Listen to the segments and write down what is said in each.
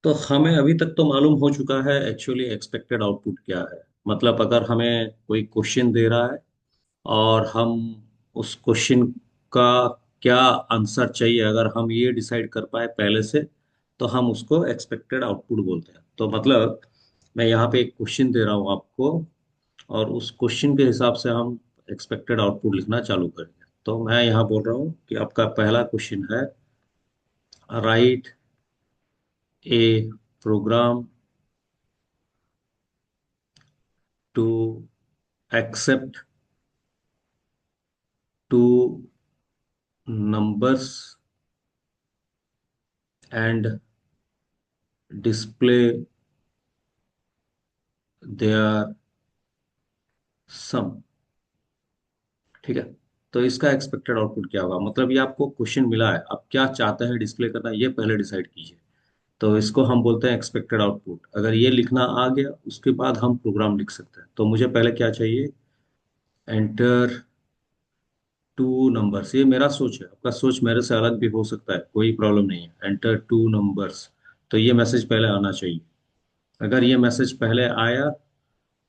तो हमें अभी तक तो मालूम हो चुका है एक्चुअली एक्सपेक्टेड आउटपुट क्या है। मतलब अगर हमें कोई क्वेश्चन दे रहा है और हम उस क्वेश्चन का क्या आंसर चाहिए, अगर हम ये डिसाइड कर पाए पहले से, तो हम उसको एक्सपेक्टेड आउटपुट बोलते हैं। तो मतलब मैं यहाँ पे एक क्वेश्चन दे रहा हूँ आपको, और उस क्वेश्चन के हिसाब से हम एक्सपेक्टेड आउटपुट लिखना चालू करेंगे। तो मैं यहाँ बोल रहा हूँ कि आपका पहला क्वेश्चन है, write a program to accept two numbers and display their sum। ठीक है। तो इसका एक्सपेक्टेड आउटपुट क्या होगा, मतलब ये आपको क्वेश्चन मिला है, आप क्या चाहते हैं डिस्प्ले करना, ये पहले डिसाइड कीजिए। तो इसको हम बोलते हैं एक्सपेक्टेड आउटपुट। अगर ये लिखना आ गया, उसके बाद हम प्रोग्राम लिख सकते हैं। तो मुझे पहले क्या चाहिए, एंटर टू नंबर्स। ये मेरा सोच है, आपका सोच मेरे से अलग भी हो सकता है, कोई प्रॉब्लम नहीं है। एंटर टू नंबर्स, तो ये मैसेज पहले आना चाहिए। अगर ये मैसेज पहले आया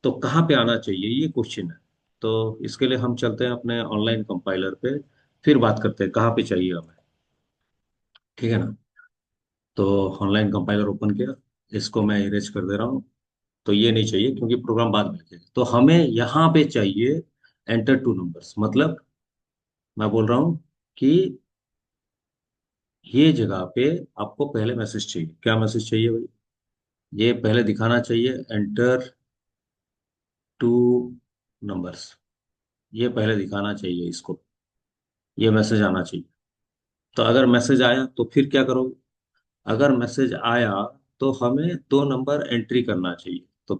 तो कहाँ पे आना चाहिए, ये क्वेश्चन है। तो इसके लिए हम चलते हैं अपने ऑनलाइन कंपाइलर पे, फिर बात करते हैं कहाँ पे चाहिए हमें। ठीक है ना। तो ऑनलाइन कंपाइलर ओपन किया, इसको मैं इरेज कर दे रहा हूँ। तो ये नहीं चाहिए क्योंकि प्रोग्राम बाद में लिखेगा। तो हमें यहाँ पे चाहिए एंटर टू नंबर्स। मतलब मैं बोल रहा हूँ कि ये जगह पे आपको पहले मैसेज चाहिए। क्या मैसेज चाहिए भाई, ये पहले दिखाना चाहिए एंटर टू नंबर्स। ये पहले दिखाना चाहिए इसको, ये मैसेज आना चाहिए। तो अगर मैसेज आया तो फिर क्या करोगे, अगर मैसेज आया तो हमें दो नंबर एंट्री करना चाहिए। तो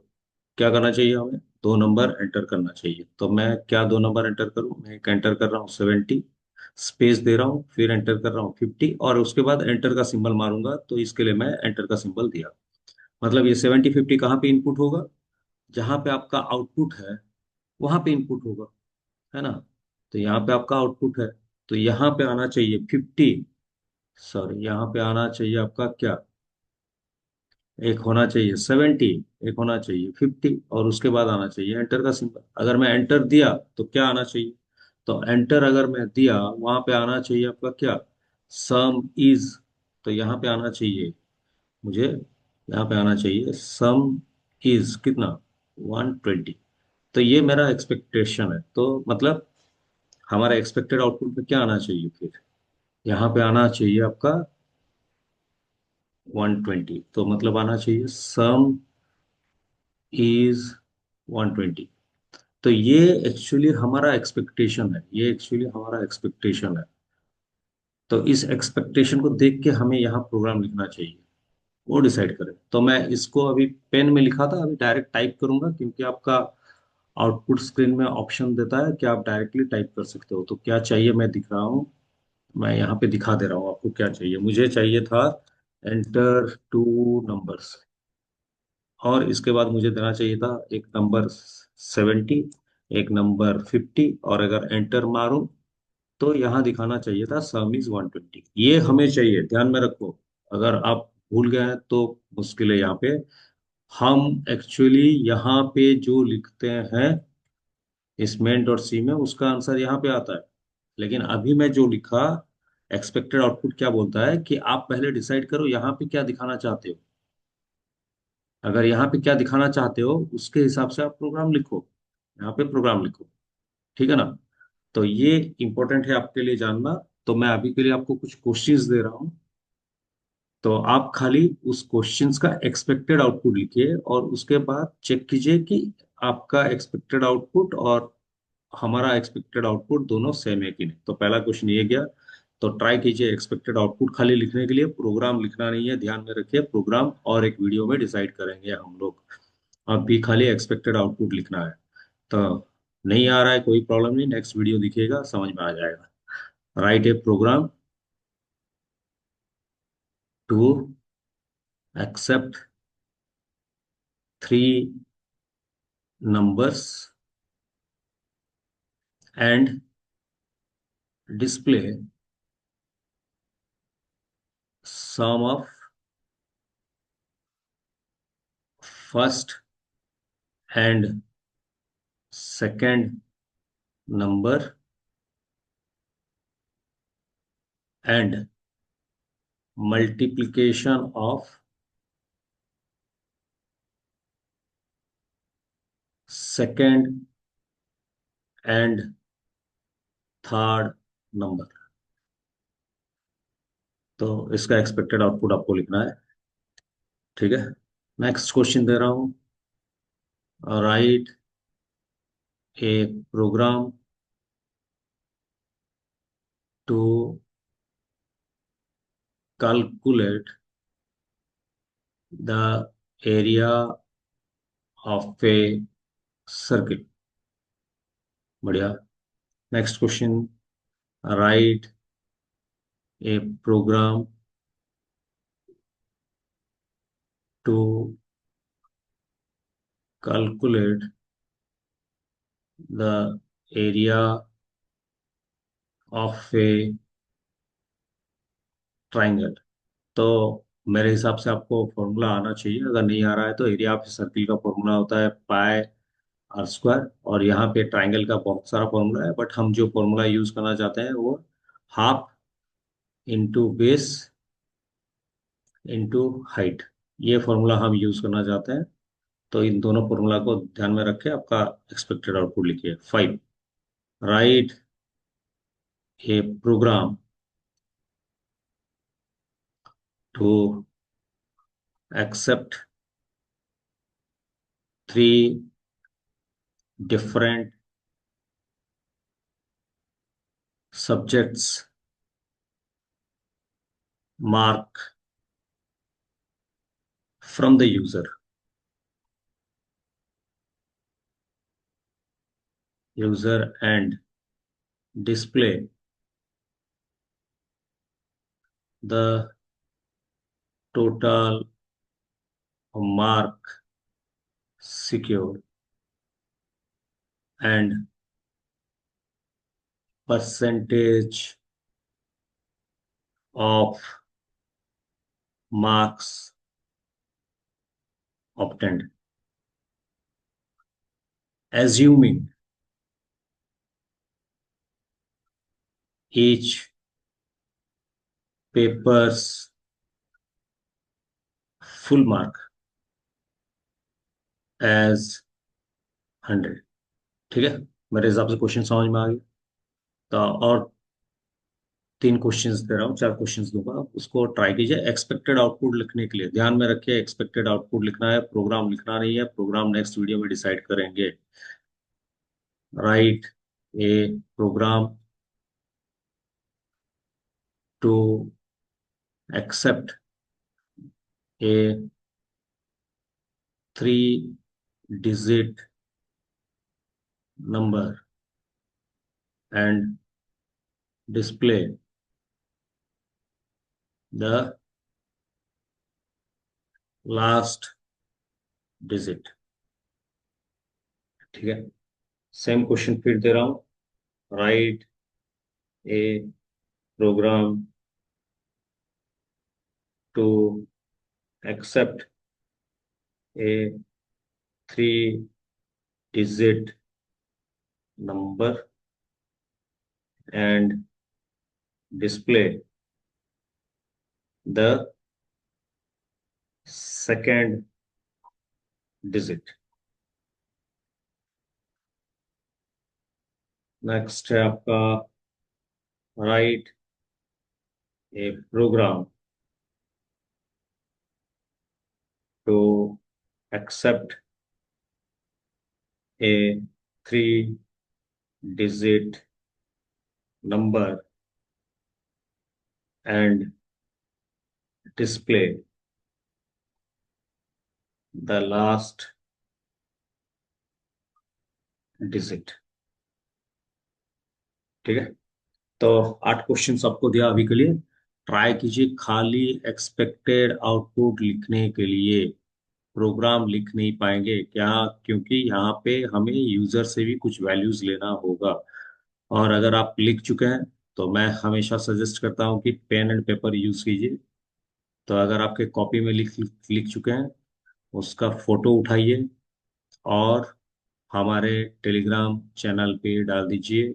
क्या करना चाहिए, हमें दो नंबर एंटर करना चाहिए। तो मैं क्या दो नंबर एंटर करूं, मैं एक एंटर कर रहा हूँ 70, स्पेस दे रहा हूँ, फिर एंटर कर रहा हूँ 50, और उसके बाद एंटर का सिंबल मारूंगा। तो इसके लिए मैं एंटर का सिंबल दिया। मतलब ये 70 50 कहाँ पे इनपुट होगा, जहां पे आपका आउटपुट है वहां पे इनपुट होगा, है ना। तो यहाँ पे आपका आउटपुट है, तो यहाँ पे आना चाहिए 50। सॉरी, यहाँ पे आना चाहिए आपका क्या, एक होना चाहिए 70, एक होना चाहिए 50, और उसके बाद आना चाहिए एंटर का सिंबल। अगर मैं एंटर दिया तो क्या आना चाहिए, तो एंटर अगर मैं दिया वहां पे आना चाहिए आपका क्या, सम इज। तो यहाँ पे आना चाहिए मुझे, यहाँ पे आना चाहिए सम इज कितना, 120। तो ये मेरा एक्सपेक्टेशन है। तो मतलब हमारा एक्सपेक्टेड आउटपुट में क्या आना चाहिए फिर, यहाँ पे आना चाहिए आपका 120। तो मतलब आना चाहिए सम इज 120। तो ये एक्चुअली हमारा एक्सपेक्टेशन है, ये एक्चुअली हमारा एक्सपेक्टेशन है। तो इस एक्सपेक्टेशन को देख के हमें यहाँ प्रोग्राम लिखना चाहिए, वो डिसाइड करें। तो मैं इसको अभी पेन में लिखा था, अभी डायरेक्ट टाइप करूंगा, क्योंकि आपका आउटपुट स्क्रीन में ऑप्शन देता है कि आप डायरेक्टली टाइप कर सकते हो। तो क्या चाहिए मैं दिख रहा हूँ, मैं यहाँ पे दिखा दे रहा हूँ आपको क्या चाहिए। मुझे चाहिए था एंटर टू नंबर्स, और इसके बाद मुझे देना चाहिए था एक नंबर 70, एक नंबर 50, और अगर एंटर मारूं तो यहाँ दिखाना चाहिए था सम इज 120। ये हमें चाहिए, ध्यान में रखो। अगर आप भूल गए हैं तो मुश्किल है यहाँ पे। हम एक्चुअली यहाँ पे जो लिखते हैं इस मेन डॉट सी में, उसका आंसर यहाँ पे आता है। लेकिन अभी मैं जो लिखा, एक्सपेक्टेड आउटपुट क्या बोलता है कि आप पहले डिसाइड करो यहाँ पे क्या दिखाना चाहते हो। अगर यहाँ पे क्या दिखाना चाहते हो उसके हिसाब से आप प्रोग्राम लिखो, यहाँ पे प्रोग्राम लिखो। ठीक है ना। तो ये इंपॉर्टेंट है आपके लिए जानना। तो मैं अभी के लिए आपको कुछ क्वेश्चंस दे रहा हूँ, तो आप खाली उस क्वेश्चंस का एक्सपेक्टेड आउटपुट लिखिए, और उसके बाद चेक कीजिए कि आपका एक्सपेक्टेड आउटपुट और हमारा एक्सपेक्टेड आउटपुट दोनों सेम है कि नहीं। तो पहला क्वेश्चन ये गया। तो ट्राई कीजिए एक्सपेक्टेड आउटपुट खाली लिखने के लिए, प्रोग्राम लिखना नहीं है, ध्यान में रखिए। प्रोग्राम और एक वीडियो में डिसाइड करेंगे हम लोग, अभी खाली एक्सपेक्टेड आउटपुट लिखना है। तो नहीं आ रहा है कोई प्रॉब्लम नहीं, नेक्स्ट वीडियो दिखेगा समझ में आ जाएगा। Write a program to accept three numbers and display sum of first and second number and multiplication of second and third number. तो इसका एक्सपेक्टेड आउटपुट आपको लिखना है। ठीक है, नेक्स्ट क्वेश्चन दे रहा हूं। Write a program to calculate the area of a circle. बढ़िया। Next question, write a program to calculate the area of a triangle. तो मेरे हिसाब से आपको फॉर्मूला आना चाहिए। अगर नहीं आ रहा है तो एरिया ऑफ सर्किल का फॉर्मूला होता है पाई आर स्क्वायर, और यहाँ पे ट्राइंगल का बहुत सारा फॉर्मूला है, बट हम जो फॉर्मूला यूज करना चाहते हैं वो half into base into height, ये फॉर्मूला हम यूज करना चाहते हैं। तो इन दोनों फॉर्मूला को ध्यान में रख के आपका एक्सपेक्टेड आउटपुट लिखिए। 5, write a program to accept 3 different subjects mark from the user and display the total mark secured and percentage of marks obtained, assuming each paper's full mark as 100। ठीक है, मेरे हिसाब से क्वेश्चन समझ में आ गया। तो और 3 क्वेश्चंस दे रहा हूँ, 4 क्वेश्चंस दूंगा, आप उसको ट्राई कीजिए। एक्सपेक्टेड आउटपुट लिखने के लिए ध्यान में रखिए, एक्सपेक्टेड आउटपुट लिखना है, प्रोग्राम लिखना नहीं है। प्रोग्राम नेक्स्ट वीडियो में डिसाइड करेंगे। Write a program to accept a 3 digit number and display the last digit। ठीक है, सेम क्वेश्चन फिर दे रहा हूं। Write a program to accept a 3 digit number and display the second digit। Next है आपका, write a program to accept a 3 digit number and display the last digit। ठीक है, तो 8 क्वेश्चंस आपको दिया अभी के लिए। ट्राई कीजिए खाली एक्सपेक्टेड आउटपुट लिखने के लिए। प्रोग्राम लिख नहीं पाएंगे क्या, क्योंकि यहाँ पे हमें यूजर से भी कुछ वैल्यूज लेना होगा। और अगर आप लिख चुके हैं तो मैं हमेशा सजेस्ट करता हूँ कि पेन एंड पेपर यूज कीजिए। तो अगर आपके कॉपी में लिख लिख चुके हैं उसका फोटो उठाइए और हमारे टेलीग्राम चैनल पे डाल दीजिए,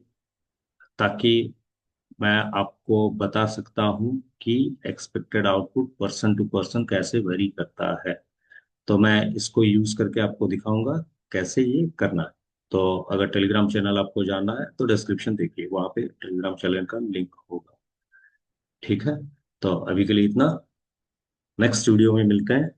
ताकि मैं आपको बता सकता हूँ कि expected output person to person कैसे वेरी करता है। तो मैं इसको यूज करके आपको दिखाऊंगा कैसे ये करना है। तो अगर टेलीग्राम चैनल आपको जानना है तो डिस्क्रिप्शन देखिए, वहां पे टेलीग्राम चैनल का लिंक होगा। ठीक है, तो अभी के लिए इतना। नेक्स्ट वीडियो में मिलते हैं।